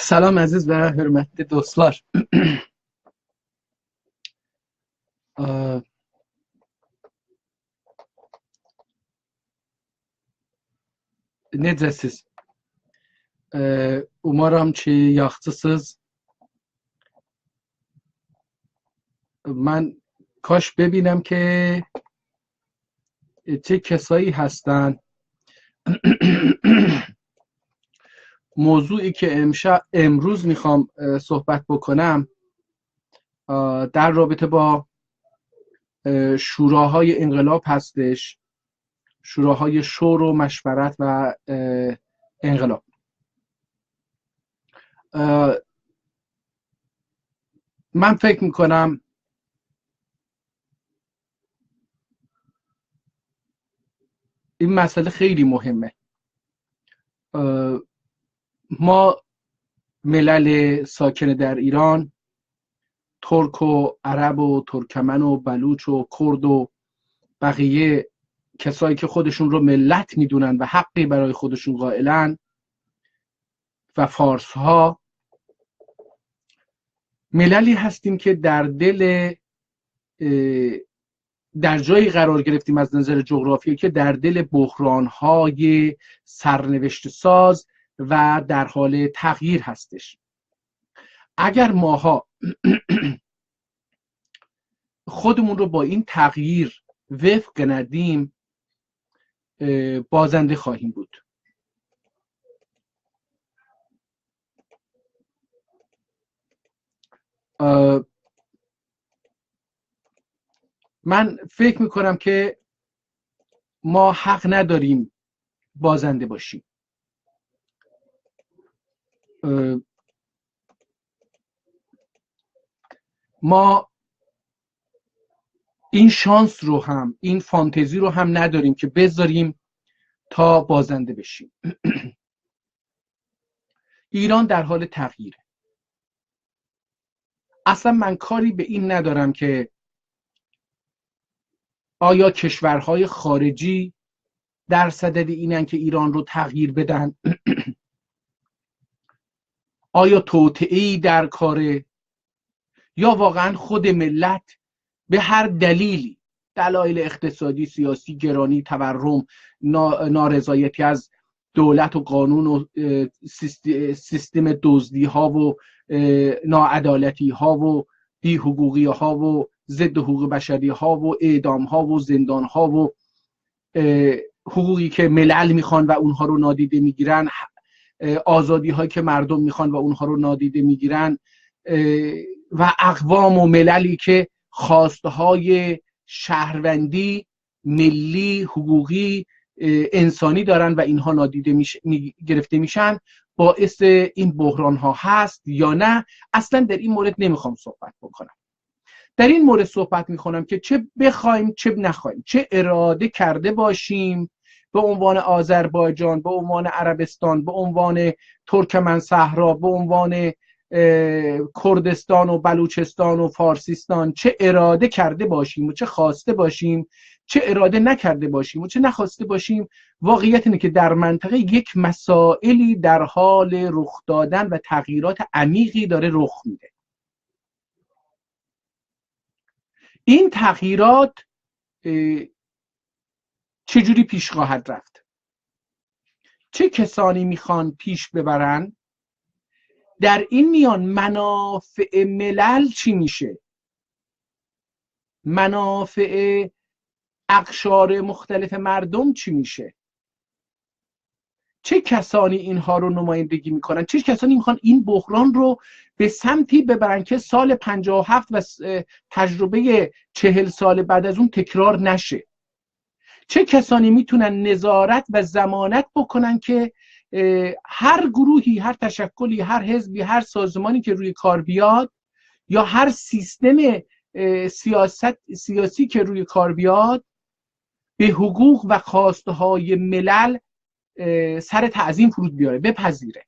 Salam əziz və hörmətli dostlar. Necəsiz? Umarım ki yaxşısınız. من کاش ببینم که چه کسایی هستن. موضوعی که امروز میخوام صحبت بکنم در رابطه با شوراهای انقلاب هستش، شوراهای شور و مشورت و انقلاب. من فکر میکنم این مسئله خیلی مهمه. ما ملل ساکن در ایران، ترک و عرب و ترکمن و بلوچ و کرد و بقیه کسایی که خودشون رو ملت میدونن و حقی برای خودشون قائلن و فارس ها، مللی هستیم که در جایی قرار گرفتیم از نظر جغرافیایی که در دل بحران‌های سرنوشت ساز و در حال تغییر هستش. اگر ماها خودمون رو با این تغییر وفق ندیم، بازنده خواهیم بود. من فکر میکنم که ما حق نداریم بازنده باشیم. ما این شانس رو هم، این فانتزی رو هم نداریم که بذاریم تا بازنده بشیم. ایران در حال تغییره. اصلا من کاری به این ندارم که آیا کشورهای خارجی در صدد اینن که ایران رو تغییر بدن؟ آیا توطئه‌ای در کاره؟ یا واقعا خود ملت به هر دلیلی، دلایل اقتصادی، سیاسی، گرانی، تورم، نارضایتی از دولت و قانون و سیستم دزدی ها و ناعدالتی ها و بی‌حقوقی ها و ضد حقوق بشری ها و اعدام ها و زندان ها و حقوقی که ملل میخوان و اونها رو نادیده میگیرن، آزادی هایی که مردم میخوان و اونها رو نادیده میگیرن، و اقوام و مللی که خواسته های شهروندی، ملی، حقوقی، انسانی دارن و اینها نادیده گرفته میشن، باعث این بحران ها هست یا نه؟ اصلا در این مورد نمیخوام صحبت بکنم. در این مورد صحبت میکنم که چه بخوایم چه نخوایم، چه اراده کرده باشیم به عنوان آذربایجان، به عنوان عربستان، به عنوان ترکمن صحرا، به عنوان کردستان و بلوچستان و فارسیستان، چه اراده کرده باشیم و چه خواسته باشیم، چه اراده نکرده باشیم و چه نخواسته باشیم، واقعیت اینه که در منطقه یک مسائلی در حال رخ دادن و تغییرات عمیقی داره رخ میده. این تغییرات چجوری پیش خواهد رفت؟ چه کسانی میخوان پیش ببرن؟ در این میان منافع ملل چی میشه؟ منافع اقشار مختلف مردم چی میشه؟ چه کسانی اینها رو نمایندگی میکنن؟ چه کسانی میخوان این بحران رو به سمتی ببرن که سال 57 و تجربه 40 سال بعد از اون تکرار نشه؟ چه کسانی میتونن نظارت و ضمانت بکنن که هر گروهی، هر تشکلی، هر حزبی، هر سازمانی که روی کار بیاد، یا هر سیستم سیاسی که روی کار بیاد، به حقوق و خواسته های ملل سر تعظیم فرود بیاره، بپذیره؟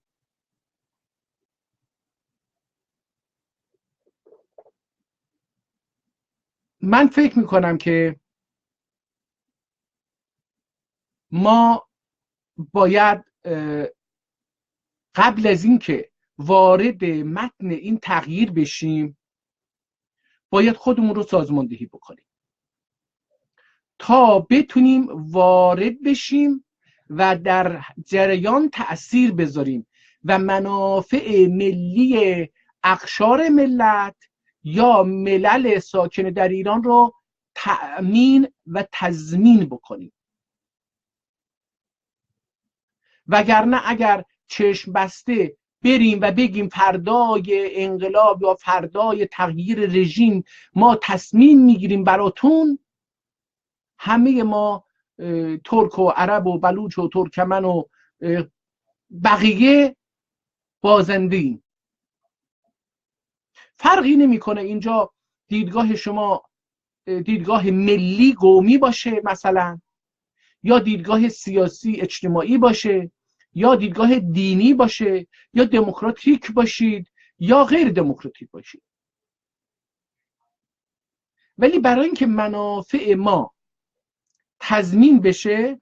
من فکر میکنم که ما باید قبل از این که وارد متن این تغییر بشیم باید خودمون رو سازماندهی بکنیم تا بتونیم وارد بشیم و در جریان تأثیر بذاریم و منافع ملی اقشار ملت یا ملل ساکن در ایران رو تأمین و تضمین بکنیم. وگرنه اگر چشم بسته بریم و بگیم فردای انقلاب یا فردای تغییر رژیم ما تصمیم میگیریم براتون، همه ما ترک و عرب و بلوچ و ترکمن و بقیه بازنده‌ایم. فرقی نمیکنه اینجا دیدگاه شما دیدگاه ملی قومی باشه مثلا، یا دیدگاه سیاسی اجتماعی باشه، یا دیدگاه دینی باشه، یا دموکراتیک باشید یا غیر دموکراتیک باشید. ولی برای اینکه منافع ما تضمین بشه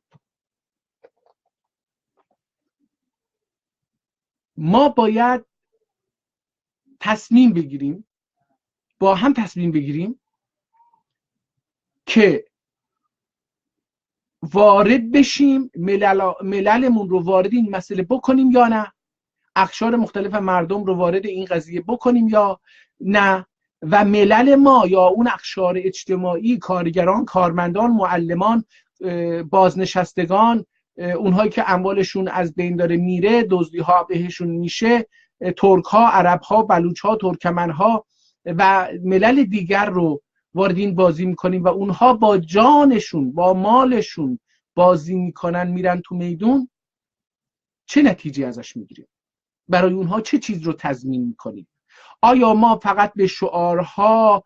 ما باید تصمیم بگیریم، با هم تصمیم بگیریم که وارد بشیم، مللمون رو وارد این مسئله بکنیم یا نه، اقشار مختلف مردم رو وارد این قضیه بکنیم یا نه، و ملل ما یا اون اقشار اجتماعی، کارگران، کارمندان، معلمان، بازنشستگان، اونهایی که اموالشون از بین داره میره، دزدی ها بهشون میشه، ترک ها، عرب ها، بلوچ ها، ترکمن ها و ملل دیگر رو وارد این بازی میکنیم و اونها با جانشون با مالشون بازی میکنن، میرن تو میدون، چه نتیجه ازش میگیریم؟ برای اونها چه چیز رو تضمین میکنیم؟ آیا ما فقط به شعارها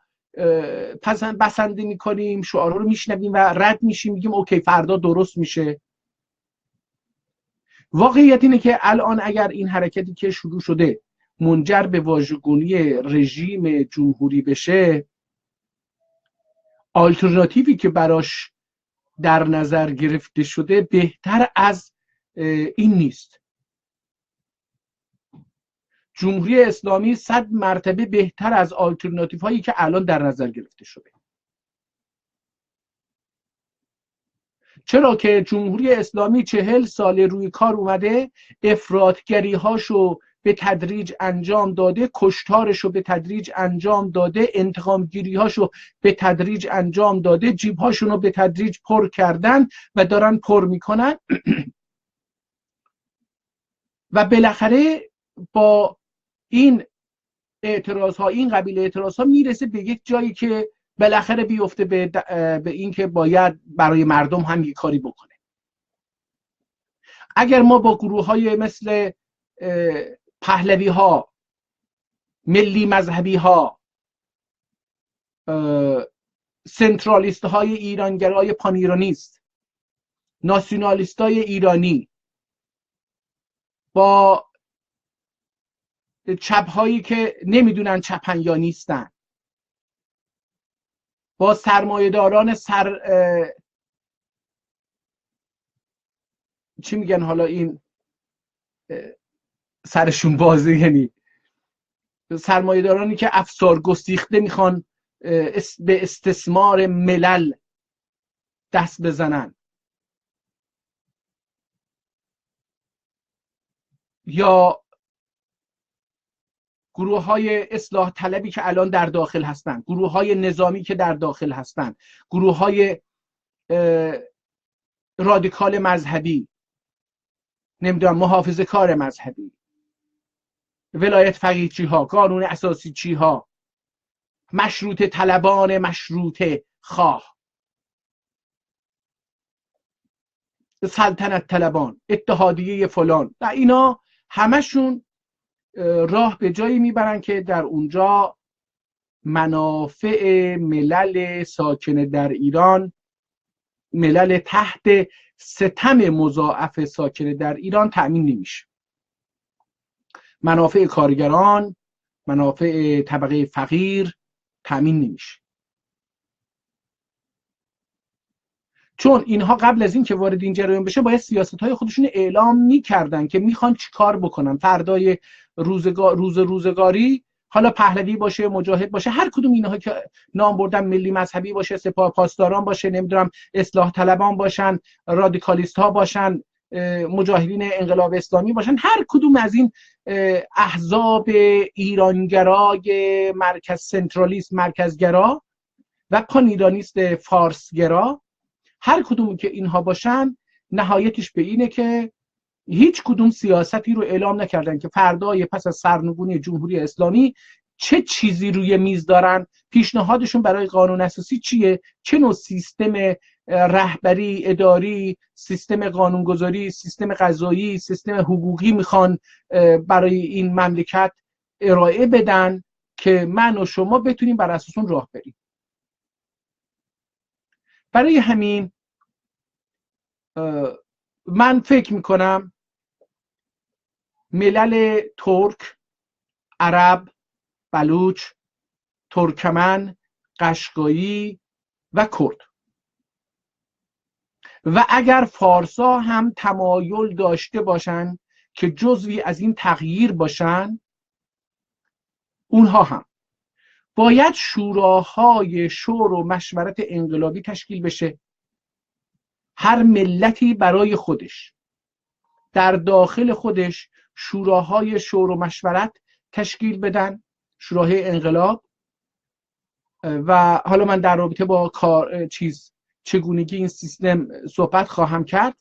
بسنده میکنیم، شعارها رو میشنویم و رد میشیم، میگیم اوکی فردا درست میشه؟ واقعیت اینه که الان اگر این حرکتی که شروع شده منجر به واژگونی رژیم جمهوری بشه، آلترناتیوی که براش در نظر گرفته شده بهتر از این نیست. جمهوری اسلامی 100 مرتبه بهتر از آلترناتیو هایی که الان در نظر گرفته شده. چرا که جمهوری اسلامی 40 سال روی کار اومده، افراطگری هاشو به تدریج انجام داده، کشتارشو به تدریج انجام داده، انتقام گیری هاشو به تدریج انجام داده، جیب هاشونو به تدریج پر کردن و دارن پر میکنن و بالاخره با این اعتراض ها، این قبیل اعتراض ها میرسه به یک جایی که بالاخره بیفته به این که باید برای مردم هم یک کاری بکنه. اگر ما با گروه های مثل پهلوی ها، ملی مذهبی ها، سنترالیست های ایرانگرای پانیرانیست، ناسیونالیست های ایرانی، با چپ هایی که نمیدونن چپن یا نیستن، با سرمایه‌داران چی میگن حالا این سرشون بازه، یعنی سرمایه‌دارانی که افسار گسیخته میخوان به استثمار ملل دست بزنن، یا گروه های اصلاح طلبی که الان در داخل هستن، گروه های نظامی که در داخل هستن، گروه های رادیکال مذهبی، نمیدونم محافظه کار مذهبی، ولایت فقیه چی ها، قانون اساسی چی ها، مشروط طلبان مشروطه خواه، سلطنت طلبان، اتحادیه فلان، و اینا همشون راه به جایی میبرن که در اونجا منافع ملل ساکن در ایران، ملل تحت ستم مضاعف ساکن در ایران تأمین نمیشه. منافع کارگران، منافع طبقه فقیر تأمین نمیشه. چون اینها قبل از این که وارد این جریان بشه باید سیاست‌های خودشون اعلام می‌کردن که میخوان چیکار بکنن. فردای روزگاری، حالا پهلوی باشه، مجاهد باشه، هر کدوم اینها که نام بردن، ملی مذهبی باشه، سپاه پاسداران باشه، نمیدونم اصلاح طلبان باشن، رادیکالیست ها باشن، مجاهدین انقلاب اسلامی باشن، هر کدوم از این احزاب ایرانگرای مرکز سنترالیست، مرکزگرا و پانیرانیست فارسگرا، هر کدوم که اینها باشن، نهایتش به اینه که هیچ کدوم سیاستی رو اعلام نکردن که فردای پس از سرنگونی جمهوری اسلامی چه چیزی روی میز دارن، پیشنهادشون برای قانون اساسی چیه، چه نوع سیستم رهبری، اداری، سیستم قانونگذاری، سیستم قضایی، سیستم حقوقی میخوان برای این مملکت ارائه بدن که من و شما بتونیم بر اساس اون راه بریم. برای همین من فکر میکنم ملل ترک، عرب، بلوچ، ترکمن، قشقایی و کرد و اگر فارسا هم تمایل داشته باشن که جزوی از این تغییر باشن، اونها هم باید شوراهای شور و مشورت انقلابی تشکیل بشه. هر ملتی برای خودش در داخل خودش شوراهای شور و مشورت تشکیل بدن، شوراهای انقلاب. و حالا من در رابطه با چگونگی این سیستم صحبت خواهم کرد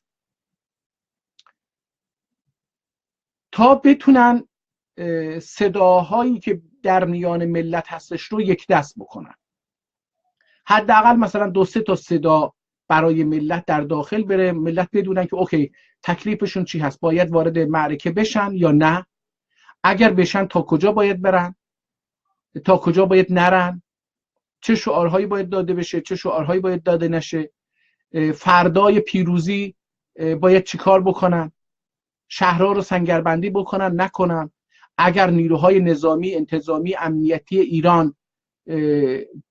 تا بتونن صداهایی که در میان ملت هستش رو یک دست بکنن. حداقل مثلا 2-3 تا صدا برای ملت در داخل بره، ملت بدونن که اوکی تکلیفشون چی هست، باید وارد معرکه بشن یا نه، اگر بشن تا کجا باید برن، تا کجا باید نرن، چه شعارهایی باید داده بشه، چه شعارهایی باید داده نشه، فردای پیروزی باید چی کار بکنن، شهرها رو سنگربندی بکنن نکنن، اگر نیروهای نظامی، انتظامی، امنیتی ایران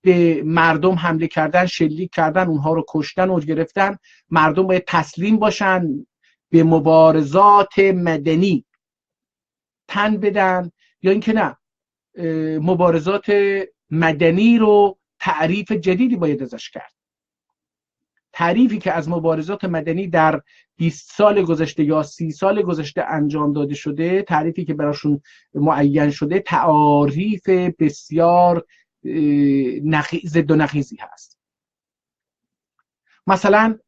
به مردم حمله کردن، شلیک کردن، اونها رو کشتن و گرفتن، مردم باید تسلیم باشن، به مبارزات مدنی تن بدن، یا اینکه نه مبارزات مدنی رو تعریف جدیدی باید ازش کرد. تعریفی که از مبارزات مدنی در 20 سال گذشته یا 30 سال گذشته انجام داده شده، تعریفی که براشون معین شده، تعاریف بسیار ضد و نقیضی هست. مثلا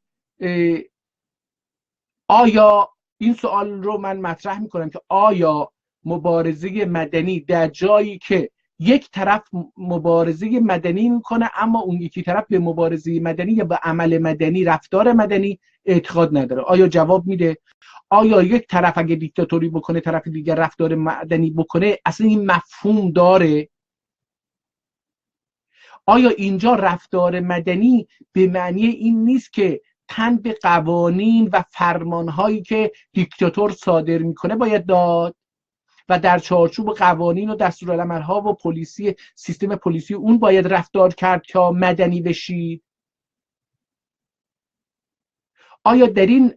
آیا این سوال رو من مطرح میکنم که آیا مبارزه مدنی در جایی که یک طرف مبارزه مدنی میکنه اما اون یکی طرف به مبارزه مدنی یا به عمل مدنی، رفتار مدنی اعتقاد نداره، آیا جواب میده؟ آیا یک طرف اگه دیکتاتوری بکنه طرف دیگر رفتار مدنی بکنه اصلا این مفهوم داره؟ آیا اینجا رفتار مدنی به معنی این نیست که تن به قوانین و فرمانهایی که دیکتاتور صادر میکنه باید داد و در چارچوب قوانین و دستورالعمل‌ها و پلیسی، سیستم پلیسی اون باید رفتار کرد تا مدنی بشید؟ آیا در این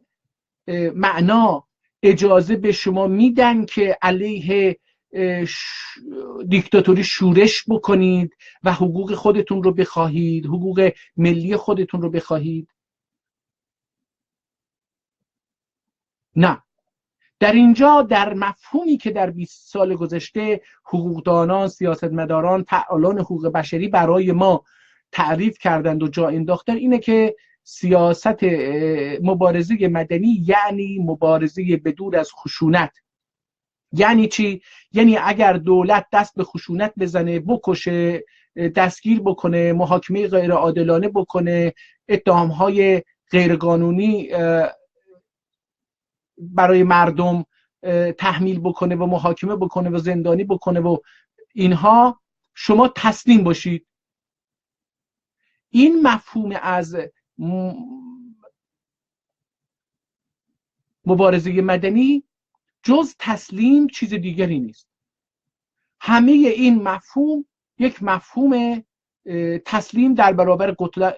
معنا اجازه به شما میدن که علیه دیکتاتوری شورش بکنید و حقوق خودتون رو بخواهید، حقوق ملی خودتون رو بخواهید؟ نه. در اینجا در مفهومی که در 20 سال گذشته حقوقدانان، سیاستمداران، فعالان حقوق بشری برای ما تعریف کردند و جا انداختن، اینه که سیاست مبارزه مدنی یعنی مبارزه بدور از خشونت. یعنی چی؟ یعنی اگر دولت دست به خشونت بزنه، بکشه، دستگیر بکنه، محاکمه غیر عادلانه بکنه، اتهام‌های غیرقانونی برای مردم تحمیل بکنه و محاکمه بکنه و زندانی بکنه و اینها، شما تسلیم باشید. این مفهوم از مبارزه مدنی جز تسلیم چیز دیگری نیست. همه این مفهوم یک مفهوم تسلیم در برابر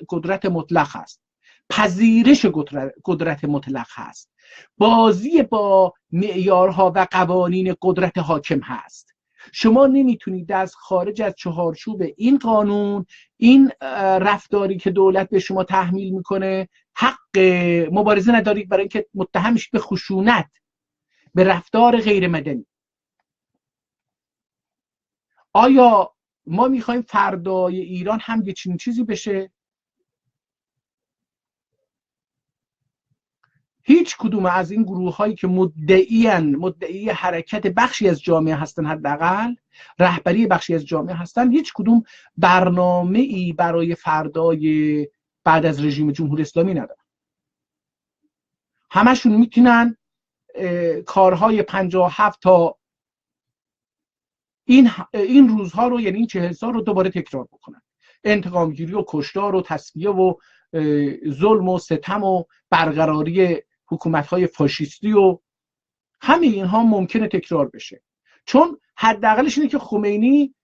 قدرت مطلق است پذیرش قدرت مطلق هست، بازی با معیارها و قوانین قدرت حاکم هست. شما نمیتونید از خارج از چهارچوب این قانون، این رفتاری که دولت به شما تحمیل میکنه، حق مبارزه ندارید برای اینکه متهم میشید به خشونت، به رفتار غیر مدنی. آیا ما میخوایم فردای ایران هم یه چنین چیزی بشه؟ هیچ کدوم از این گروه هایی که مدعی حرکت بخشی از جامعه هستن، حداقل رهبری بخشی از جامعه هستن، هیچ کدوم برنامه ای برای فردای بعد از رژیم جمهوری اسلامی ندارن. همشون میتونن کارهای 57 تا این روزها رو، یعنی این 40 سال رو دوباره تکرار بکنن. انتقام گیری و کشتار و تصفیه و ظلم و ستم و برقراری حکومت‌های فاشیستی و همه اینها ممکنه تکرار بشه، چون حداقلش اینه که خمینی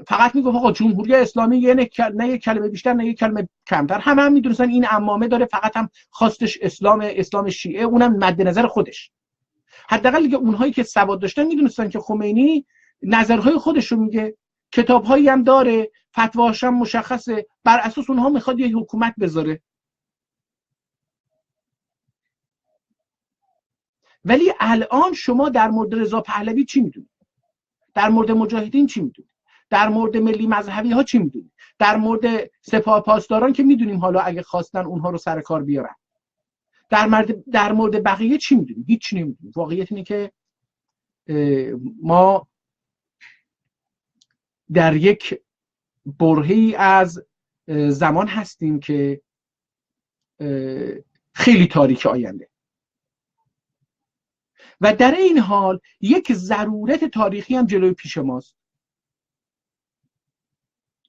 فقط میگه آقا جمهوری اسلامی نه یک کلمه بیشتر نه یک کلمه کمتر. هم میدونستن این عمامه داره، فقط هم خواستش اسلام شیعه، اونم مد نظر خودش. حداقل دیگه اونهایی که سواد داشتن میدونستن که خمینی نظرهای خودش رو میگه، کتابهایی هم داره، فتواش هم مشخصه، بر اساس اونها میخواد یه حکومت بذاره. ولی الان شما در مورد رضا پهلوی چی میدونید؟ در مورد مجاهدین چی میدونید؟ در مورد ملی مذهبی ها چی میدونید؟ در مورد سپاه پاسداران که میدونیم حالا اگه خواستن اونها رو سر کار بیارن. در مورد بقیه چی میدونیم؟ هیچ نمیدونیم. واقعیت اینه که ما در یک برهه‌ای از زمان هستیم که خیلی تاریک آینده و در این حال یک ضرورت تاریخی هم جلوی پیش ماست.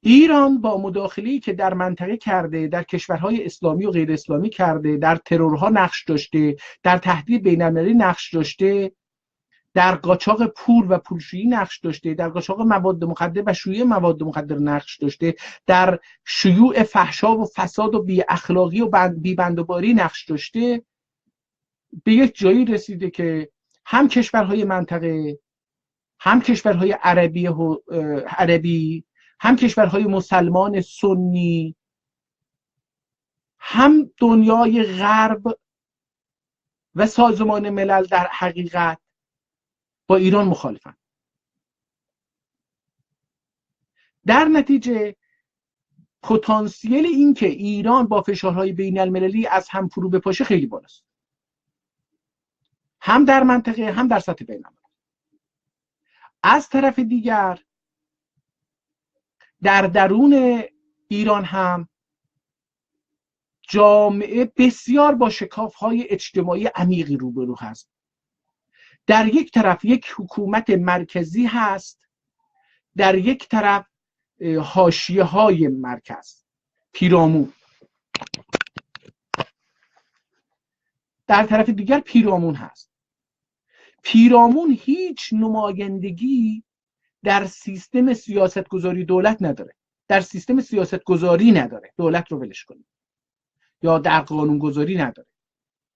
ایران با مداخله‌ای که در منطقه کرده، در کشورهای اسلامی و غیر اسلامی کرده، در ترورها نقش داشته، در تهدید بین‌المللی نقش داشته، در قاچاق پول و پولشویی نقش داشته، در قاچاق مواد مخدر و شیوع مواد مخدر نقش داشته، در شیوع فحشا و فساد و بی اخلاقی و بی بندوباری نقش داشته. به یک جایی رسیده که هم کشورهای منطقه، هم کشورهای عربی، هم کشورهای مسلمان سنی، هم دنیای غرب و سازمان ملل در حقیقت با ایران مخالفن. در نتیجه پتانسیل این که ایران با فشارهای بین المللی از هم فرو بپاشه خیلی بالاست، هم در منطقه هم در سطح بین المللی. از طرف دیگر در درون ایران هم جامعه بسیار با شکاف‌های اجتماعی عمیقی روبرو هست. در یک طرف یک حکومت مرکزی هست، در یک طرف حاشیه‌های مرکز، پیرامون. در طرف دیگر پیرامون هست. پیرامون هیچ نمایندگی در سیستم سیاستگذاری دولت نداره، در سیستم سیاستگذاری نداره، دولت رو ولش کنید، یا در قانونگذاری نداره،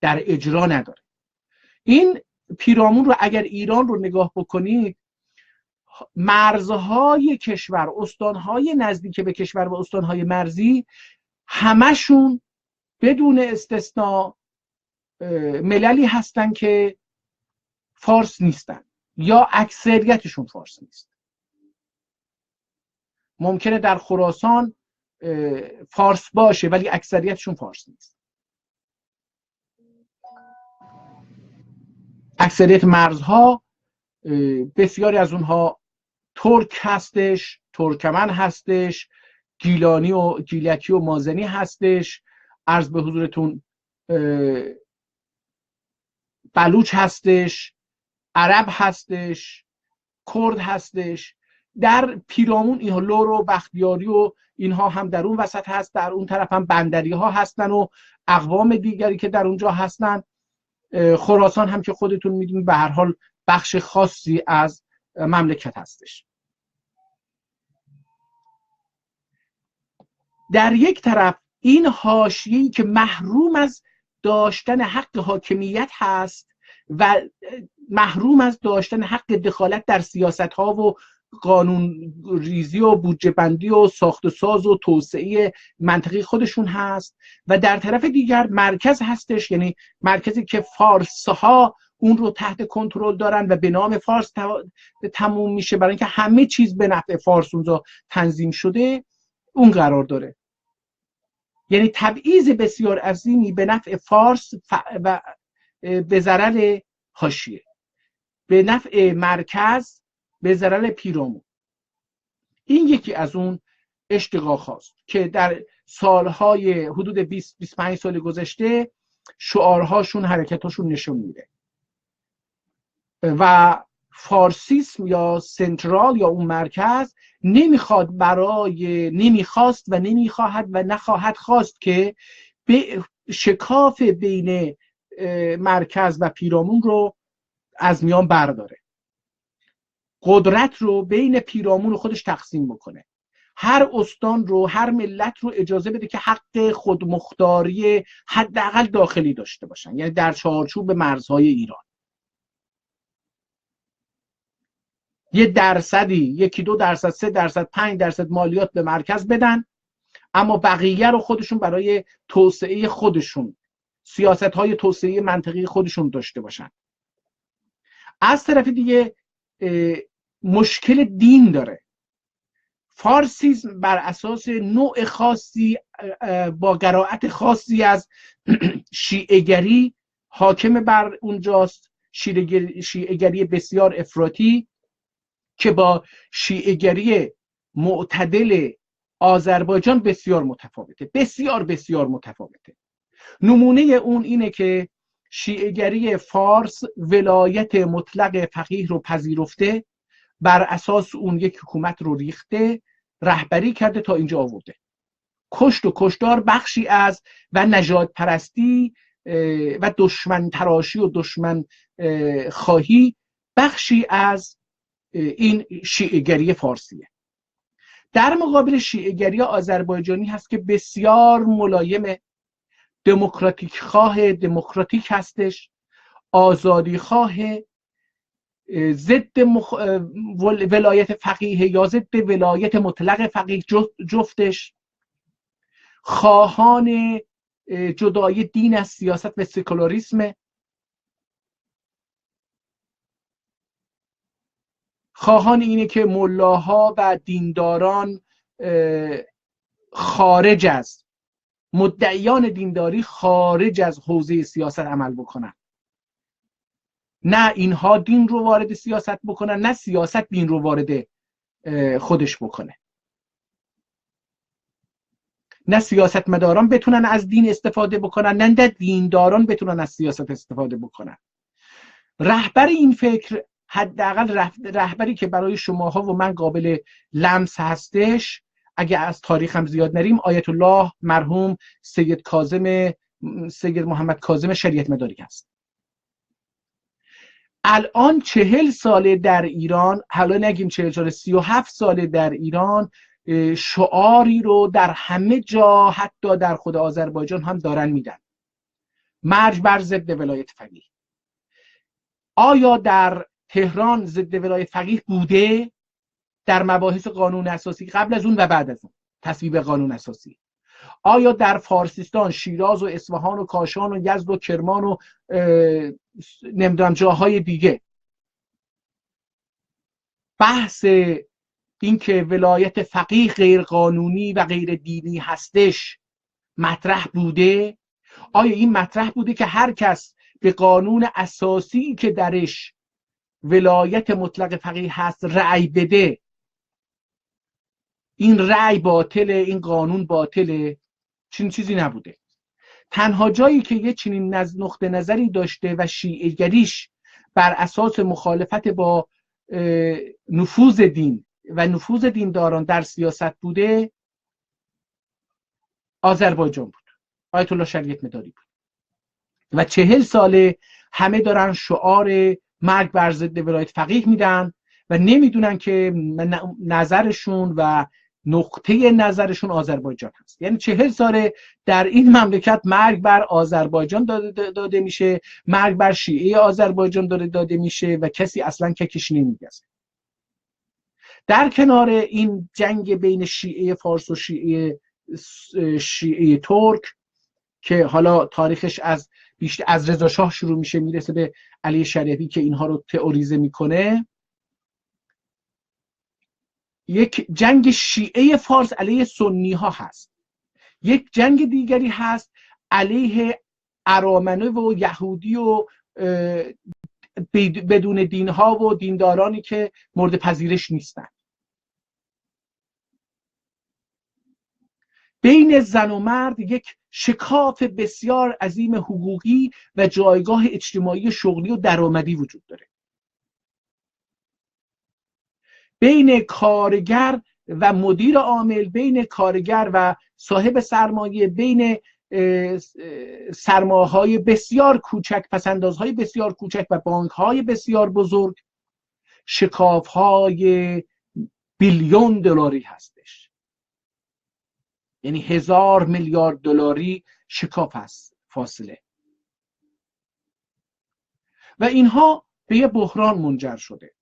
در اجرا نداره. این پیرامون رو اگر ایران رو نگاه بکنید، مرزهای کشور، استانهای نزدیک به کشور و استانهای مرزی، همشون بدون استثناء مللی هستن که فارس نیستن یا اکثریتشون فارس نیست. ممکنه در خراسان فارس باشه ولی اکثریتشون فارس نیست. اکثریت مرزها بسیاری از اونها ترک هستش، ترکمن هستش، گیلانی و گیلکی و مازنی هستش، عرض به حضورتون بلوچ هستش، عرب هستش، کرد هستش. در پیرامون اینها لور و بختیاری و اینها هم در اون وسط هست، در اون طرف هم بندری ها هستن و اقوام دیگری که در اونجا هستن. خراسان هم که خودتون میدونید به هر حال بخش خاصی از مملکت هستش. در یک طرف این حاشیه‌ای که محروم از داشتن حق حاکمیت هست و محروم از داشتن حق دخالت در سیاست‌ها و قانون ریزی و بودجه بندی و ساخت و ساز و توسعه منطقی خودشون هست، و در طرف دیگر مرکز هستش، یعنی مرکزی که فارس‌ها اون رو تحت کنترل دارن و به نام فارس تموم میشه، برای اینکه همه چیز به نفع فارس اونجا تنظیم شده اون قرار داره. یعنی تبعیض بسیار عظیمی به نفع فارس و به ضرر حاشیه، به نفع مرکز به ضرر پیرامون. این یکی از اون اشتقاق هاست که در سالهای حدود 20-25 سال گذشته شعارهاشون، حرکتاشون نشون میده. و فارسیسم یا سنترال یا اون مرکز نمیخواست و نمیخواهد و نخواهد خواست که به شکاف بین مرکز و پیرامون رو از میان برداره، قدرت رو بین پیرامون خودش تقسیم بکنه، هر استان رو، هر ملت رو اجازه بده که حق خودمختاری حداقل داخلی داشته باشن، یعنی در چارچوب مرزهای ایران. 1%، 1-2%، 3%، 5% مالیات به مرکز بدن، اما بقیه رو خودشون برای توسعه خودشون، سیاست‌های توسعه منطقی خودشون داشته باشن. از طرف دیگه مشکل دین داره. فارسیسم بر اساس نوع خاصی با قرائت خاصی از شیعه‌گری حاکم بر اونجاست، شیعه‌گری بسیار افراطی که با شیعه‌گری معتدل آذربایجان بسیار متفاوته، بسیار بسیار متفاوته. نمونه اون اینه که شیعه‌گری فارس ولایت مطلق فقیه رو پذیرفته، بر اساس اون یک حکومت رو ریخته، رهبری کرده تا اینجا آورده. کشت و کشتار بخشی از و نژاد پرستی و دشمن تراشی و دشمن خواهی بخشی از این شیعه‌گری فارسیه. در مقابل شیعه‌گری آذربایجانی هست که بسیار ملایم، دموکراتیک هستش، آزادی خواه، ضد ولایت فقیه یا ضد ولایت مطلق فقیه جفتش، خواهان جدای دین از سیاست و سکولاریسم، خواهان اینه که ملاها و دینداران خارج از مدعیان دینداری خارج از حوزه سیاست عمل بکنن. نه اینها دین رو وارد سیاست بکنن، نه سیاست دین رو وارد خودش بکنه. نه سیاستمداران بتونن از دین استفاده بکنن، نه دینداران بتونن از سیاست استفاده بکنن. رهبر این فکر، حداقل رهبری که برای شماها و من قابل لمس هستش، اگه از تاریخ هم زیاد نریم، آیت الله مرحوم سید محمد کاظم شریعت مداری هست. الان 40 ساله در ایران، حالا نگیم 40 ساله، 37 ساله در ایران شعاری رو در همه جا، حتی در خود آذربایجان هم دارن میدن: مرج بر ضد ولایت فقیه. آیا در تهران ضد ولایت فقیه بوده در مباحث قانون اساسی قبل از اون و بعد از اون تصویب قانون اساسی؟ آیا در فارسیستان، شیراز و اصفهان و کاشان و یزد و کرمان و نمیدونم جاهای دیگه بحث این که ولایت فقیه غیر قانونی و غیر دینی هستش مطرح بوده؟ آیا این مطرح بوده که هر کس به قانون اساسی که درش ولایت مطلق فقیه هست رأی بده، این رأی باطله، این قانون باطله؟ چنین چیزی نبوده. تنها جایی که یه چنین نقطه نظری داشته و شیعه‌گریش بر اساس مخالفت با نفوذ دین و نفوذ دینداران در سیاست بوده، آذربایجان بود، آیت الله شریعت مداری بود. و 40 ساله همه دارن شعار مرگ بر ضد ولایت فقیه میدن و نمیدونن که نظرشون و نقطه نظرشون آذربایجان هست. یعنی 40 ساله در این مملکت مرگ بر آذربایجان داده میشه، مرگ بر شیعه آذربایجان داده میشه و کسی اصلا ککش نمیگزه. در کنار این جنگ بین شیعه فارس و شیعه ترک که حالا تاریخش بیشتر از رضا شاه شروع میشه میرسه به علی شریفی که اینها رو تئوریزه میکنه، یک جنگ شیعه فارس علیه سنی ها هست، یک جنگ دیگری هست علیه ارامنه و یهودی و بدون دین ها و دیندارانی که مورد پذیرش نیستن. بین زن و مرد یک شکاف بسیار عظیم حقوقی و جایگاه اجتماعی شغلی و درآمدی وجود داره. بین کارگر و مدیر عامل، بین کارگر و صاحب سرمایه، بین سرمایه‌های بسیار کوچک، پسندازهای بسیار کوچک و بانک‌های بسیار بزرگ شکاف‌های بیلیون دلاری هستش. یعنی 1000 میلیارد دلاری شکاف هست فاصله و اینها به یه بحران منجر شده.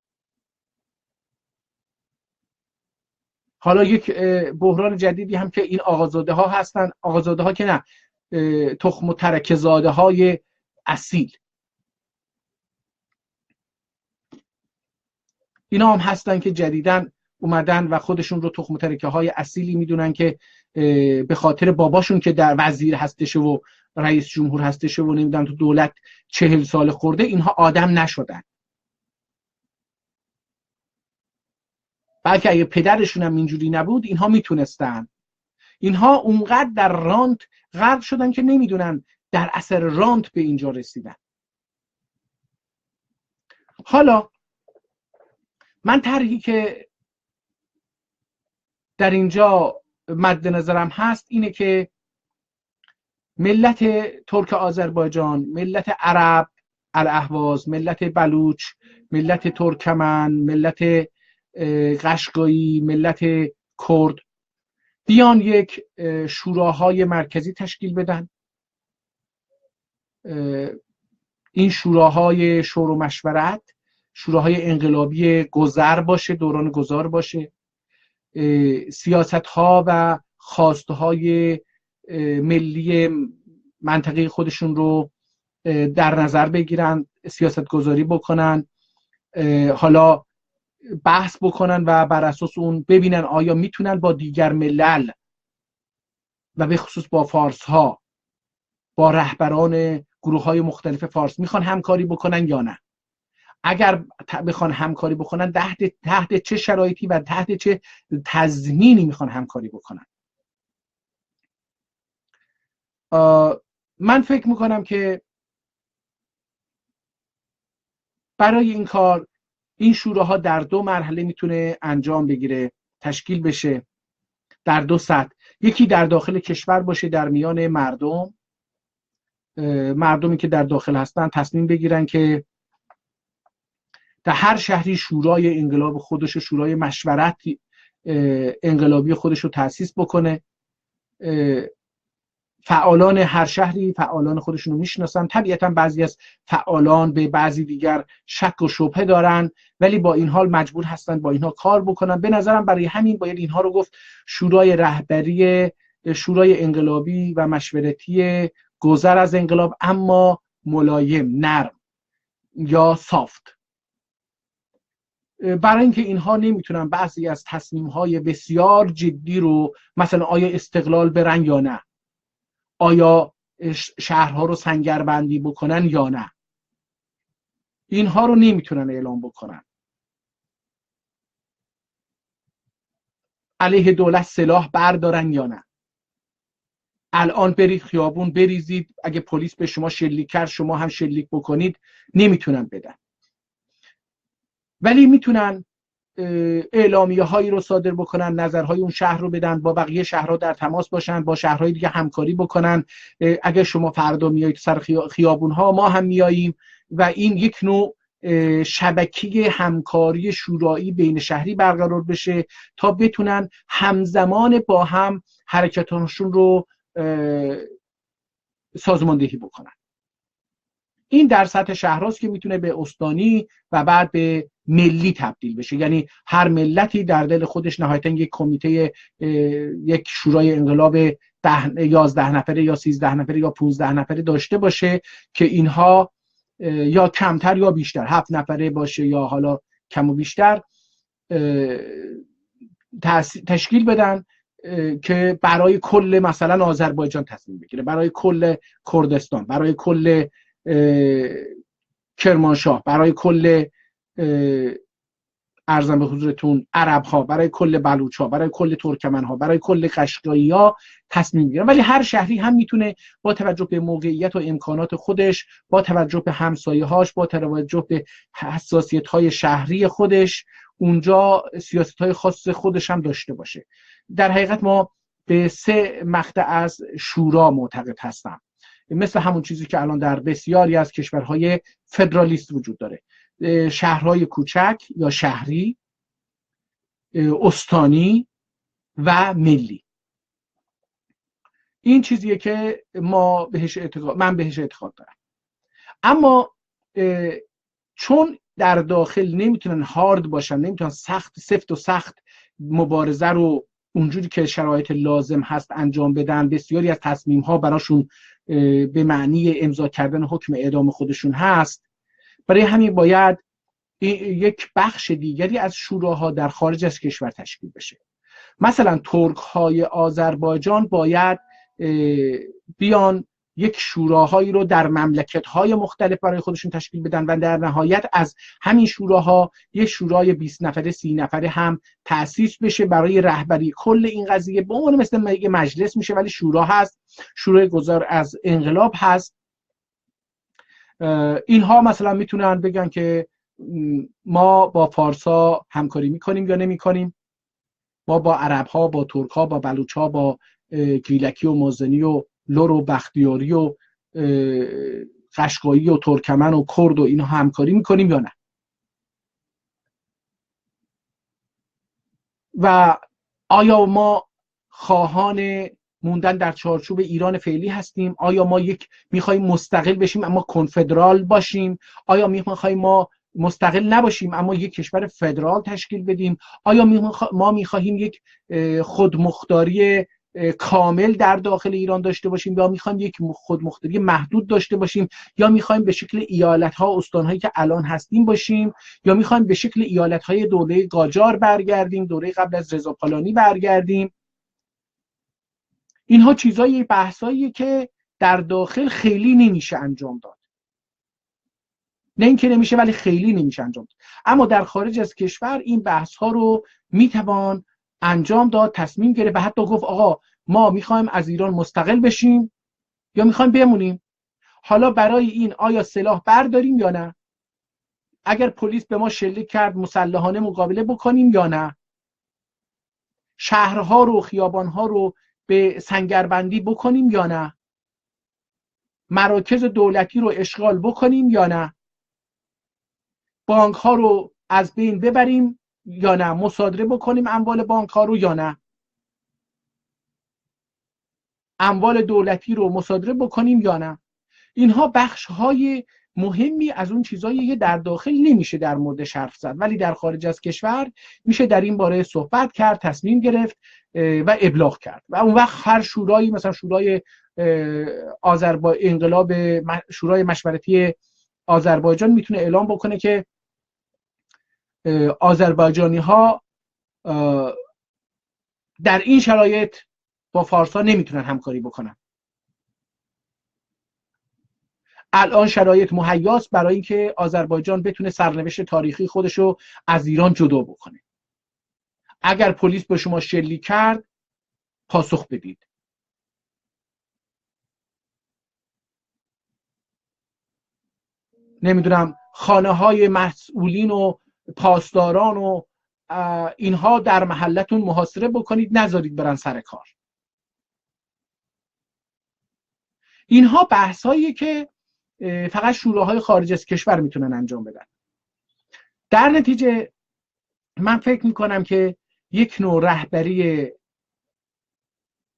حالا یک بحران جدیدی هم که این آقازاده ها هستن، آقازاده ها که نه، تخم و ترکه زاده های اصیل، اینا هم هستن که جدیدن اومدن و خودشون رو تخم و ترکه های اصیلی میدونن که به خاطر باباشون که در وزیر هستشه و رئیس جمهور هستشه و نمیدونم تو دولت 40 سال خورده، اینها آدم نشدن. بلکه اگه پدرشون هم اینجوری نبود اینها میتونستن. اینها اونقدر در رانت غرق شدن که نمیدونن در اثر رانت به اینجا رسیدن. حالا من طرحی که در اینجا مد نظرم هست اینه که ملت ترک آذربایجان، ملت عرب الاهواز، ملت بلوچ، ملت ترکمن، ملت قشقایی، ملت کرد بیان یک شوراهای مرکزی تشکیل بدن. این شوراهای شور و مشورت، شوراهای انقلابی گذر باشه، دوران گذار باشه، سیاست‌ها و خواست‌های ملی منطقه خودشون رو در نظر بگیرن، سیاست گذاری بکنن، حالا بحث بکنن و بر اساس اون ببینن آیا میتونن با دیگر ملل و به خصوص با فارس ها، با رهبران گروه های مختلف فارس میخوان همکاری بکنن یا نه. اگر بخوان همکاری بکنن تحت چه شرایطی و تحت چه تضمینی میخوان همکاری بکنن. من فکر میکنم که برای این کار این شوراها در 2 مرحله میتونه انجام بگیره، تشکیل بشه در 2 سطح. یکی در داخل کشور باشه، در میان مردمی که در داخل هستن تصمیم بگیرن که در هر شهری شورای انقلاب خودش و شورای مشورت انقلابی خودش رو تأسیس بکنه. فعالان هر شهری فعالان خودشون رو میشناسن. طبیعتا بعضی از فعالان به بعضی دیگر شک و شبهه دارن، ولی با این حال مجبور هستن با اینها کار بکنن. به نظرم برای همین باید اینها رو گفت شورای رهبری، شورای انقلابی و مشورتی گذر از انقلاب، اما ملایم، نرم یا سافت. برای اینکه اینها نمیتونن بعضی از تصمیم‌های بسیار جدی رو، مثلا آیا استقلال برن یا نه، آیا شهرها رو سنگربندی بکنن یا نه، اینها رو نمیتونن اعلام بکنن. علیه دولت سلاح بردارن یا نه. الان برید خیابون بریزید، اگه پلیس به شما شلیک کرد شما هم شلیک بکنید، نمیتونن بدن. ولی میتونن اعلامیه هایی رو صادر بکنن، نظرهای اون شهر رو بدن، با بقیه شهرها در تماس باشن، با شهرهای دیگه همکاری بکنن. اگر شما فردا میایید سر خیابون ها ما هم میاییم و این یک نوع شبکه همکاری شورایی بین شهری برقرار بشه تا بتونن همزمان با هم حرکتانشون رو سازماندهی بکنن. این در سطح شهرهاست که میتونه به استانی و بعد به ملی تبدیل بشه، یعنی هر ملتی در دل خودش نهایتا یک کمیته، یک شورای انقلاب 11 نفره یا 13 نفره یا 15 نفره داشته باشه که اینها یا کمتر یا بیشتر 7 نفره باشه یا حالا کم و بیشتر تشکیل بدن که برای کل مثلا آذربایجان تصمیم بگیره، برای کل کردستان، برای کل کرمانشاه، برای کل ارزم به حضورتون عرب ها، برای کل بلوچ ها، برای کل ترکمن ها، برای کل قشقایی ها تصمیم بگیرن. ولی هر شهری هم میتونه با توجه به موقعیت و امکانات خودش، با توجه به همسایه هاش، با توجه به حساسیت های شهری خودش اونجا سیاست های خاص خودش هم داشته باشه. در حقیقت ما به 3 مقطع از شورا معتقد هستم، مثل همون چیزی که الان در بسیاری از کشورهای فدرالیست وجود داره: شهرهای کوچک یا شهری، استانی و ملی. این چیزیه که من بهش اعتقاد دارم. اما چون در داخل نمیتونن هارد باشن، نمیتونن سفت و سخت مبارزه رو اونجوری که شرایط لازم هست انجام بدن، بسیاری از تصمیم ها براشون به معنی امضا کردن حکم اعدام خودشون هست. برای همین باید یک بخش دیگری از شوراها در خارج از کشور تشکیل بشه. مثلا ترک های آذربایجان باید بیان یک شوراهایی رو در مملکت های مختلف برای خودشون تشکیل بدن و در نهایت از همین شوراها یک شورای 20 نفره 30 نفره هم تأسیس بشه برای رهبری کل این قضیه. به عنوان مثل یک مجلس میشه ولی شورا هست، شورای گذار از انقلاب هست. اینها مثلا میتونن بگن که ما با فارسا همکاری میکنیم یا نمیکنیم، ما با عرب ها، با ترک ها، با بلوچ ها، با گیلکی و مازنی و لور و بختیاری و قشقایی و ترکمن و کرد و اینها همکاری میکنیم یا نه. و آیا ما خواهان موندن در چارچوب ایران فعلی هستیم؟ آیا ما میخوایم مستقل بشیم اما کنفدرال باشیم؟ آیا میخوایم ما مستقل نباشیم اما یک کشور فدرال تشکیل بدیم؟ آیا ما میخواهیم یک خودمختاری کامل در داخل ایران داشته باشیم یا میخوایم یک خودمختاری محدود داشته باشیم؟ یا میخوایم به شکل ایالت‌ها استان‌هایی که الان هستیم باشیم؟ یا میخوایم به شکل ایالت‌های دوره قاجار برگردیم، دوره قبل از رضا پالانی برگردیم؟ اینها چیزایی، بحثایی که در داخل خیلی نمیشه انجام داد. نه اینکه نمیشه ولی خیلی نمیشه انجام داد. اما در خارج از کشور این بحث ها رو میتوان انجام داد، تصمیم گرفت و حتی گفت آقا ما میخوایم از ایران مستقل بشیم یا میخوایم بمونیم. حالا برای این آیا سلاح برداریم یا نه؟ اگر پلیس به ما شلیک کرد مسلحانه مقابله بکنیم یا نه؟ شهرها رو، خیابانها رو به سنگربندی بکنیم یا نه؟ مراکز دولتی رو اشغال بکنیم یا نه؟ بانک ها رو از بین ببریم یا نه؟ مصادره بکنیم اموال بانک ها رو یا نه؟ اموال دولتی رو مصادره بکنیم یا نه؟ اینها بخش های مهمی از اون چیزایی که در داخل نمیشه در موردش حرف زد ولی در خارج از کشور میشه در این باره صحبت کرد، تصمیم گرفت و ابلاغ کرد. و اون وقت هر شورایی، مثلا شورای انقلاب، شورای مشورتی آذربایجان میتونه اعلام بکنه که آذربایجانی ها در این شرایط با فارسا نمیتونن همکاری بکنن. الان شرایط مهیاست برای اینکه آذربایجان بتونه سرنوشت تاریخی خودشو از ایران جدا بکنه. اگر پلیس به شما شلیک کرد پاسخ بدید. نمیدونم خانه های مسئولین و پاسداران و اینها در محلتون محاصره بکنید، نذارید برن سر کار. اینها بحثایی که فقط شوراهای خارج از کشور میتونن انجام بدن. در نتیجه من فکر میکنم که یک نوع رهبری،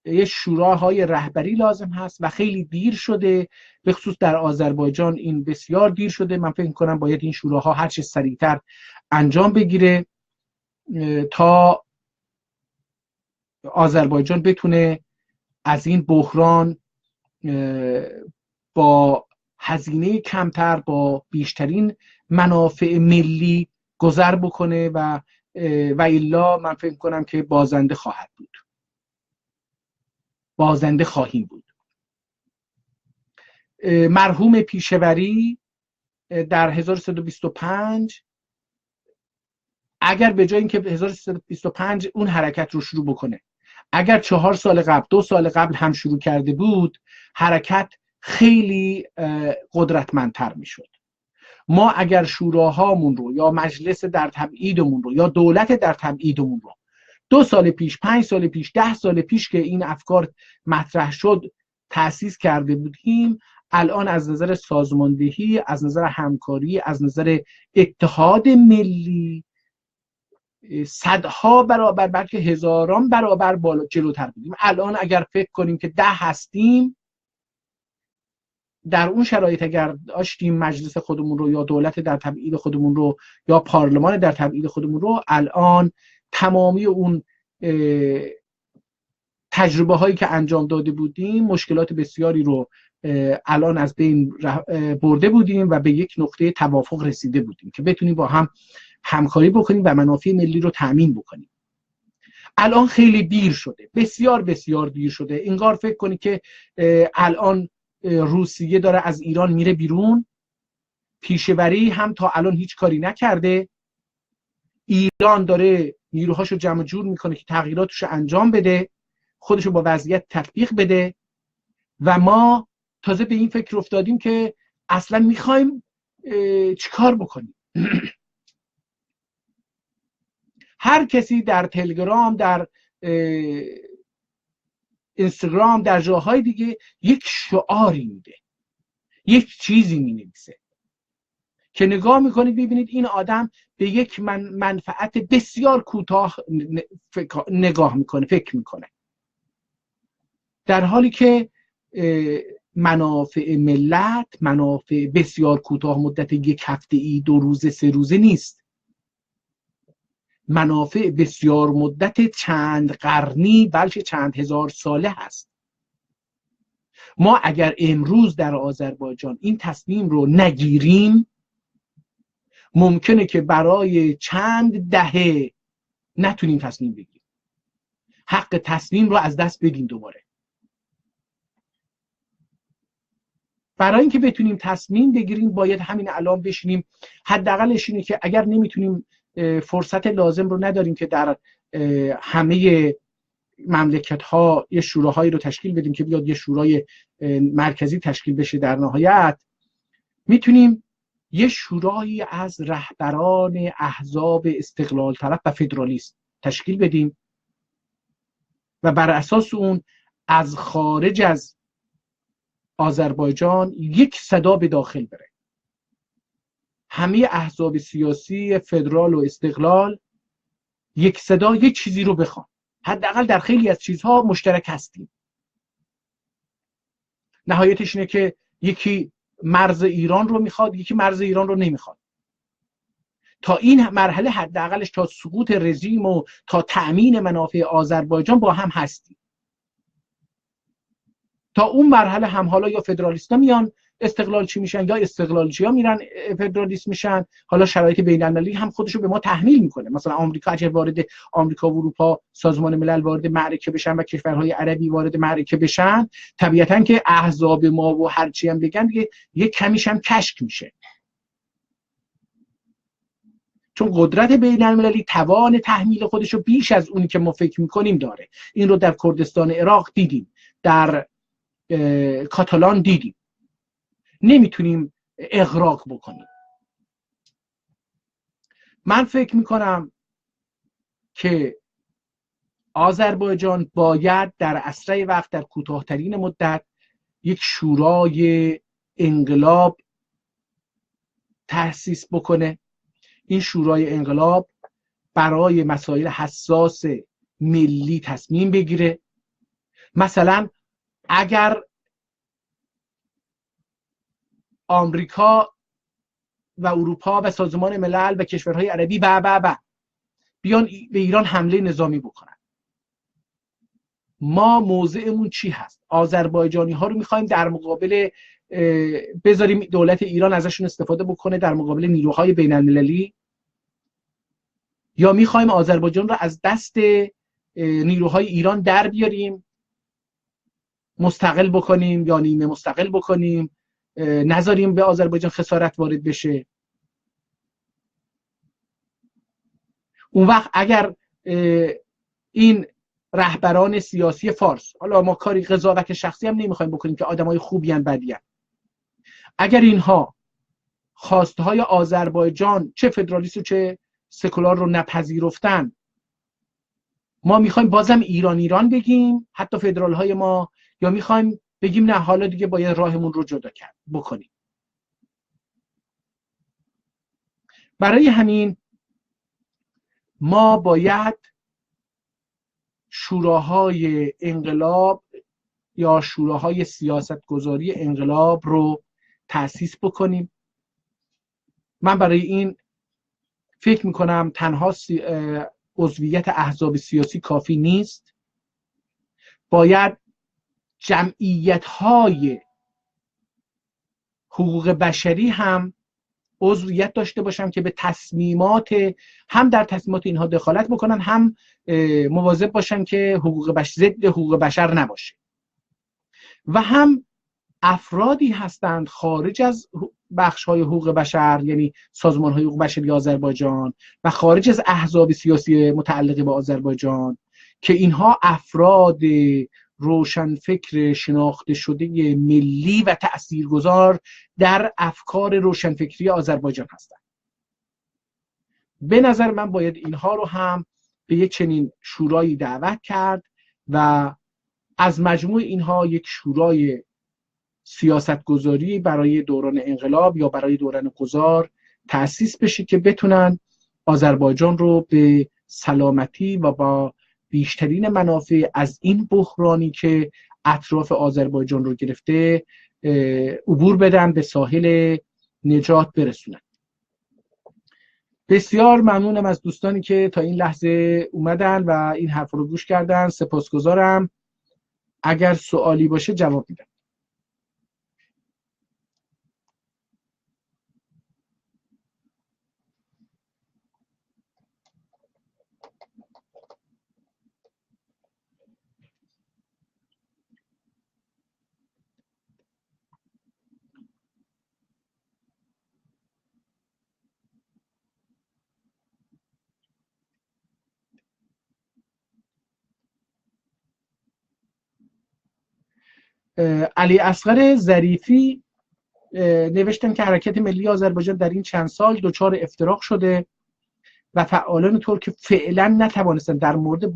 یک شوراهای رهبری لازم هست و خیلی دیر شده، به خصوص در آذربایجان این بسیار دیر شده. من فکر میکنم باید این شوراها هر چه سریعتر انجام بگیره تا آذربایجان بتونه از این بحران با هزینه کمتر با بیشترین منافع ملی گذر بکنه و الا من فکر کنم که بازنده خواهد بود، بازنده خواهیم بود. مرحوم پیشوری در 1325 اگر به جای اینکه 1325 اون حرکت رو شروع بکنه، اگر 4 سال قبل 2 سال قبل هم شروع کرده بود، حرکت خیلی قدرتمندتر میشد. ما اگر شوراهامون رو یا مجلس در تبعیدمون رو یا دولت در تبعیدمون رو 2 سال پیش، 5 سال پیش، 10 سال پیش که این افکار مطرح شد تأسیس کرده بودیم، الان از نظر سازماندهی، از نظر همکاری، از نظر اتحاد ملی صدها برابر بلکه هزاران برابر بالا جلوتر بودیم. الان اگر فکر کنیم که 10 هستیم، در اون شرایط اگر داشتیم مجلس خودمون رو یا دولت در تبعید خودمون رو یا پارلمان در تبعید خودمون رو، الان تمامی اون تجربه هایی که انجام داده بودیم، مشکلات بسیاری رو الان از بین برده بودیم و به یک نقطه توافق رسیده بودیم که بتونیم با هم همکاری بکنیم و منافع ملی رو تأمین بکنیم. الان خیلی دیر شده، بسیار بسیار دیر شده. انگار فکر کنی که الان روسیه داره از ایران میره بیرون، پیشوری هم تا الان هیچ کاری نکرده، ایران داره نیروهاشو جمع جور میکنه که تغییراتشو انجام بده، خودشو با وضعیت تطبیق بده و ما تازه به این فکر افتادیم که اصلا میخوایم چیکار بکنیم. هر کسی در تلگرام، در اینستاگرام، در جاهای دیگه یک شعاری میده، یک چیزی مینویسه که نگاه میکنید ببینید این آدم به یک منفعت بسیار کوتاه نگاه میکنه، فکر میکنه، در حالی که منافع ملت منافع بسیار کوتاه مدت، 1 هفته، 2 روزه، 3 روزه نیست، منافع بسیار مدت چند قرنی بلکه چند هزار ساله هست. ما اگر امروز در آذربایجان این تصمیم رو نگیریم، ممکنه که برای چند دهه نتونیم تصمیم بگیریم، حق تصمیم رو از دست بدیم دوباره. برای اینکه بتونیم تصمیم بگیریم باید همین الان بشینیم. حداقلش اینه که اگر نمیتونیم، فرصت لازم رو نداریم که در همه مملکت ها یه شوراهایی رو تشکیل بدیم که بیاد یه شورای مرکزی تشکیل بشه، در نهایت میتونیم یه شورایی از رهبران احزاب استقلال طلب و فدرالیست تشکیل بدیم و بر اساس اون از خارج از آذربایجان یک صدا به داخل بره. همه احزاب سیاسی فدرال و استقلال یک صدا یک چیزی رو بخوان. حداقل در خیلی از چیزها مشترک هستیم. نهایتش اینه که یکی مرز ایران رو میخواد، یکی مرز ایران رو نمیخواد. تا این مرحله حداقلش تا سقوط رژیم و تا تأمین منافع آذربایجان با هم هستیم. تا اون مرحله هم حالا یا فدرالیستا میان استقلالچی میشن یا استقلالچی‌ها میرن فدرالیست میشن. حالا شرایط بین‌المللی هم خودشو به ما تحمیل میکنه. مثلا آمریکا اگه وارد آمریکا و اروپا، سازمان ملل وارد معرکه بشن و کشورهای عربی وارد معرکه بشن، طبیعتاً که احزاب ما و هرچی هم بگن دیگه یک کمیش هم کشک میشه، چون قدرت بین‌المللی توان تحمیل خودشو بیش از اونی که ما فکر میکنیم داره. این رو در کردستان عراق دیدیم، در کاتالان دیدیم. نمیتونیم اغراق بکنیم. من فکر میکنم که آذربایجان باید در اسرع وقت، در کوتاه‌ترین مدت، یک شورای انقلاب تأسیس بکنه. این شورای انقلاب برای مسائل حساس ملی تصمیم بگیره. مثلا اگر آمریکا و اروپا و سازمان ملل و کشورهای عربی بیان به ایران حمله نظامی بکنن، ما موضعمون چی هست؟ آذربایجانی ها رو میخوایم در مقابل بذاریم دولت ایران ازشون استفاده بکنه در مقابل نیروهای بین المللی، یا میخوایم آذربایجان رو از دست نیروهای ایران در بیاریم، مستقل بکنیم یا نیمه مستقل بکنیم، نذاریم به آذربایجان خسارت وارد بشه. اون وقت اگر این رهبران سیاسی فارس، حالا ما کاری قضاوت شخصی هم نمیخوایم بکنیم که آدمای خوبی ان بدی ان، اگر اینها خواسته های آذربایجان چه فدرالیست و چه سکولار رو نپذیرفتن، ما میخوایم بازم ایران بگیم حتی فدرال های ما، یا میخوایم بگیم نه حالا دیگه باید راهمون رو جدا بکنیم؟ برای همین ما باید شوراهای انقلاب یا شوراهای سیاستگذاری انقلاب رو تأسیس بکنیم. من برای این فکر میکنم تنها عضویت احزاب سیاسی کافی نیست، باید جمعیت‌های حقوق بشری هم عضویت داشته باشن که به تصمیمات، هم در تصمیمات اینها دخالت بکنن، هم مواظب باشن که ضد حقوق بشر نباشه، و هم افرادی هستند خارج از بخش‌های حقوق بشر، یعنی سازمان‌های حقوق بشری آذربایجان و خارج از احزاب سیاسی متعلقه به آذربایجان، که اینها افراد روشنفکر شناخته شده ملی و تأثیرگذار در افکار روشنفکری آذربایجان هستند. به نظر من باید اینها رو هم به یک چنین شورایی دعوت کرد و از مجموع اینها یک شورای سیاستگذاری برای دوران انقلاب یا برای دوران گذار تأسیس بشه که بتونن آذربایجان رو به سلامتی و با بیشترین منافع از این بحرانی که اطراف آذربایجان رو گرفته عبور بدن، به ساحل نجات برسونن. بسیار ممنونم از دوستانی که تا این لحظه اومدن و این حرف رو گوش کردن. سپاسگزارم. اگر سوالی باشه جواب میدم. علی اصغر ظریفی نوشتن که حرکت ملی آذربایجان در این چند سال دچار افتراق شده و فعالان ترک فعلا نتوانستن در مورد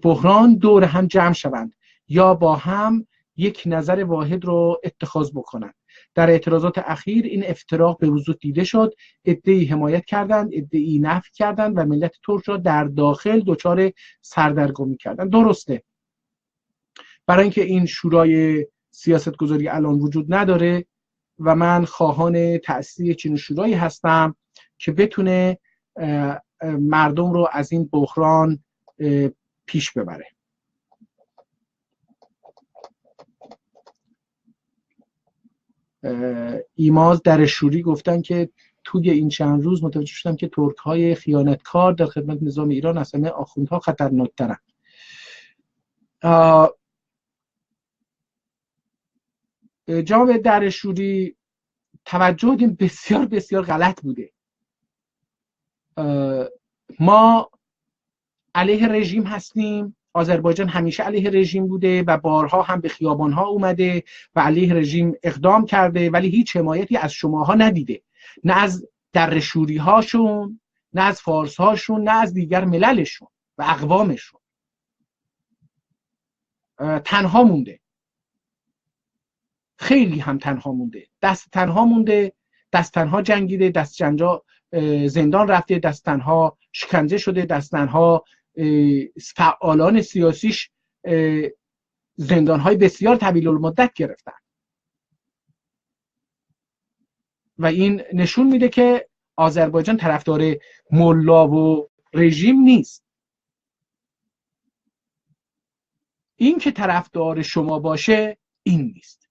بحران دور هم جمع شوند یا با هم یک نظر واحد رو اتخاذ بکنند. در اعتراضات اخیر این افتراق به وضوح دیده شد. عده‌ای حمایت کردند، عده‌ای نفی کردند و ملت ترک را در داخل دچار سردرگمی کردند. درسته، برای اینکه این شورای سیاستگذاری الان وجود نداره و من خواهان تأسیس چنین شورایی هستم که بتونه مردم رو از این بحران پیش ببره. ایماز در شوری گفتن که توی این چند روز متوجه شدم که ترک‌های خیانتکار در خدمت نظام ایران از همه آخوندها خطرناک‌ترند. جناب در شوری توجه دیم بسیار بسیار غلط بوده. ما علیه رژیم هستیم، آذربایجان همیشه علیه رژیم بوده و بارها هم به خیابانها اومده و علیه رژیم اقدام کرده، ولی هیچ حمایتی از شماها ندیده، نه از در شوری هاشون، نه از فارس هاشون، نه از دیگر مللشون و اقوامشون. تنها مونده، خیلی هم تنها مونده، دست تنها مونده دستنها جنگیده، دستجنجا زندان رفته، دستنها شکنجه شده، دستنها فعالان سیاسیش زندانهای بسیار طویل المدت گرفتن و این نشون میده که آذربایجان طرفدار ملا و رژیم نیست. این که طرفدار شما باشه این نیست.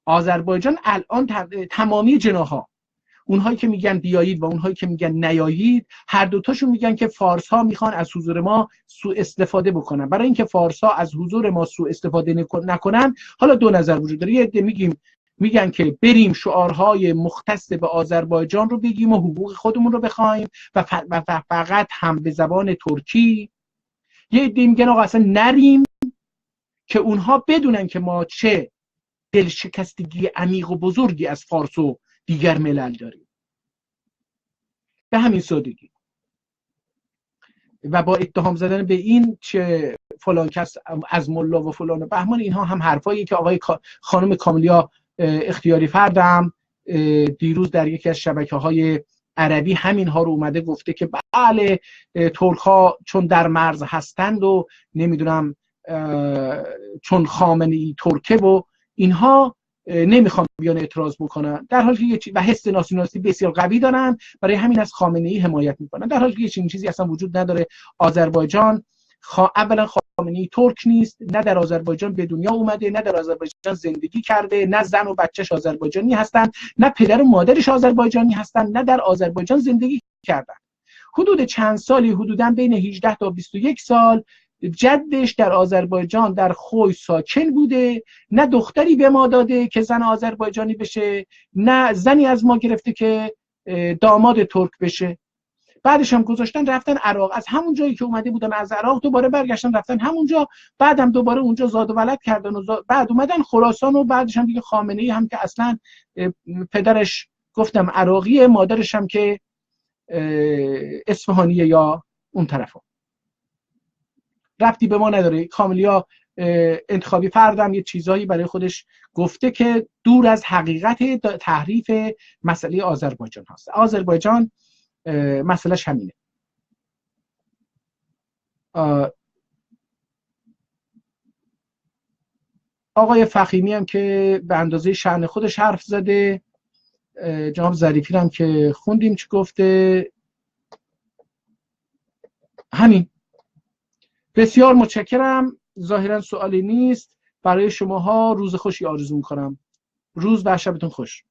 آذربایجان الان تمامی جناح‌ها، اونهایی که میگن بیایید و اونهایی که میگن نیایید، هر دوتاشون میگن که فارس ها میخوان از حضور ما سوء استفاده بکنن. برای اینکه فارس ها از حضور ما سوء استفاده نکنن، حالا دو نظر وجود داره. یه عده میگن که بریم شعارهای مختص به آذربایجان رو بگیم و حقوق خودمون رو بخوایم و فقط هم به زبان ترکی. یه عده میگن آقا اصلا نریم که اونها بدونن که ما چه دلشکستگی عمیق و بزرگی از فارس و دیگر ملل داریم. به همین سادگی. و با اتهام زدن به این چه فلان کس از ملا و فلان و بهمان، اینها هم حرفایی که آقای خانم کاملیا اختیاری فردم دیروز در یکی از شبکه‌های عربی همین ها رو اومده گفته که بله ترک ها چون در مرز هستند و نمیدونم چون خامنه‌ای ترکه و اینها نمیخوام بیان اعتراض بکنن، در حالی که و حس ناسیونالیستی بسیار قوی دارن، برای همین از خامنه‌ای حمایت میکنن، در حالی که چنین چیزی اصلا وجود نداره. آذربایجان اولا خامنه‌ای ترک نیست، نه در آذربایجان به دنیا اومده، نه در آذربایجان زندگی کرده، نه زن و بچه‌ش آذربایجانی هستن، نه پدر و مادرش آذربایجانی هستن، نه در آذربایجان زندگی کردن. حدود چند سالی، حدوداً بین 18 تا 21 سال جدش در آذربایجان در خوی ساکن بوده، نه دختری به ما داده که زن آذربایجانی بشه، نه زنی از ما گرفته که داماد ترک بشه. بعدش هم گذاشتن رفتن عراق، از همون جایی که اومده بودن از عراق دوباره برگشتن رفتن همونجا، بعدم دوباره اونجا زاد و ولد کردن و بعد اومدن خراسان و بعدش هم دیگه خامنه‌ای هم که اصلا پدرش گفتم عراقیه، مادرش هم که اصفهانیه یا اون طرفا، ربطی به ما نداره. کاملیا انتخابی فردم یه چیزایی برای خودش گفته که دور از حقیقت تحریف مسئله آذربایجان هست. آذربایجان مسئلهش همینه. آقای فخیمی هم که به اندازه شأن خودش حرف زده، جناب ظریفی هم که خوندیم چی گفته، همین. بسیار متشکرم. ظاهرا سوالی نیست. برای شماها روز خوشی آرزو میکنم. روز و شبتون خوش.